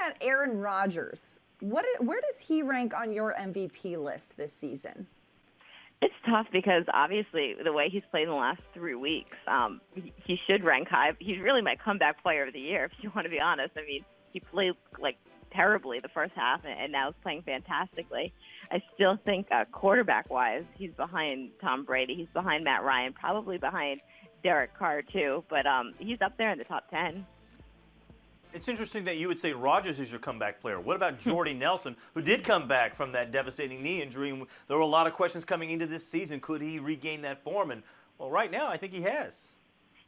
at Aaron Rodgers, where does he rank on your MVP list this season? It's tough because obviously the way he's played in the last 3 weeks, he should rank high. He's really my comeback player of the year, if you want to be honest. I mean, he played terribly the first half, and now he's playing fantastically. I still think quarterback-wise, he's behind Tom Brady. He's behind Matt Ryan, probably behind Derek Carr too, but he's up there in the top 10. It's interesting that you would say Rodgers is your comeback player. What about Jordy Nelson, who did come back from that devastating knee injury? And there were a lot of questions coming into this season. Could he regain that form? And, well, right now I think he has.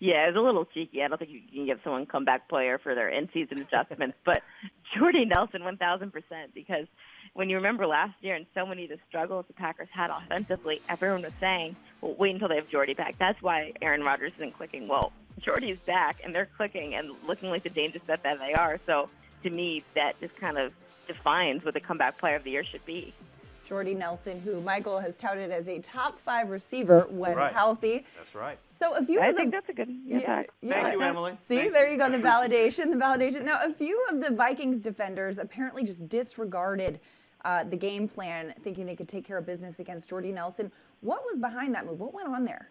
Yeah, it's a little cheeky. I don't think you can give someone comeback player for their in-season adjustments. But Jordy Nelson, 1,000%, because when you remember last year and so many of the struggles the Packers had offensively, everyone was saying, well, wait until they have Jordy back. That's why Aaron Rodgers isn't clicking. Well, Jordy's back, and they're clicking and looking like the danger set that they are. So to me, that just kind of defines what the comeback player of the year should be. Jordy Nelson, who Michael has touted as a top 5 receiver when healthy. That's right. So a few I think that's a good yeah. Thank you, Emily. See, there you go, the validation. Now, a few of the Vikings defenders apparently just disregarded the game plan, thinking they could take care of business against Jordy Nelson. What was behind that move? What went on there?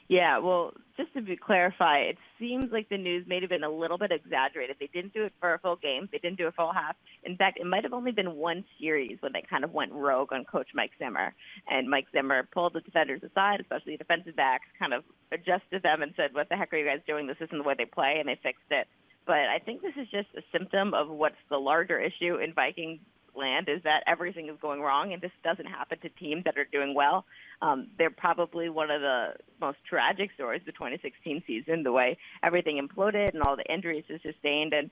Yeah, well, just to clarify, it seems like the news may have been a little bit exaggerated. They didn't do it for a full game. They didn't do a full half. In fact, it might have only been one series when they kind of went rogue on Coach Mike Zimmer. And Mike Zimmer pulled the defenders aside, especially the defensive backs, kind of adjusted them and said, what the heck are you guys doing? This isn't the way they play, and they fixed it. But I think this is just a symptom of what's the larger issue in Vikings land, is that everything is going wrong, and this doesn't happen to teams that are doing well. They're probably one of the most tragic stories of the 2016 season, the way everything imploded and all the injuries are sustained. And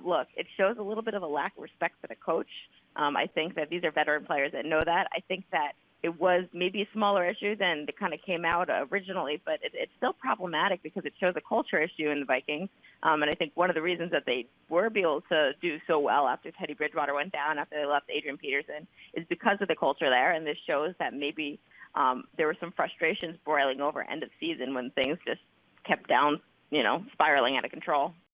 look, it shows a little bit of a lack of respect for the coach. I think that these are veteran players that know that. I think that it was maybe a smaller issue than it kind of came out originally, but it's still problematic because it shows a culture issue in the Vikings. And I think one of the reasons that they were able to do so well after Teddy Bridgewater went down, after they left Adrian Peterson, is because of the culture there. And this shows that maybe there were some frustrations boiling over end of season when things just kept down, spiraling out of control.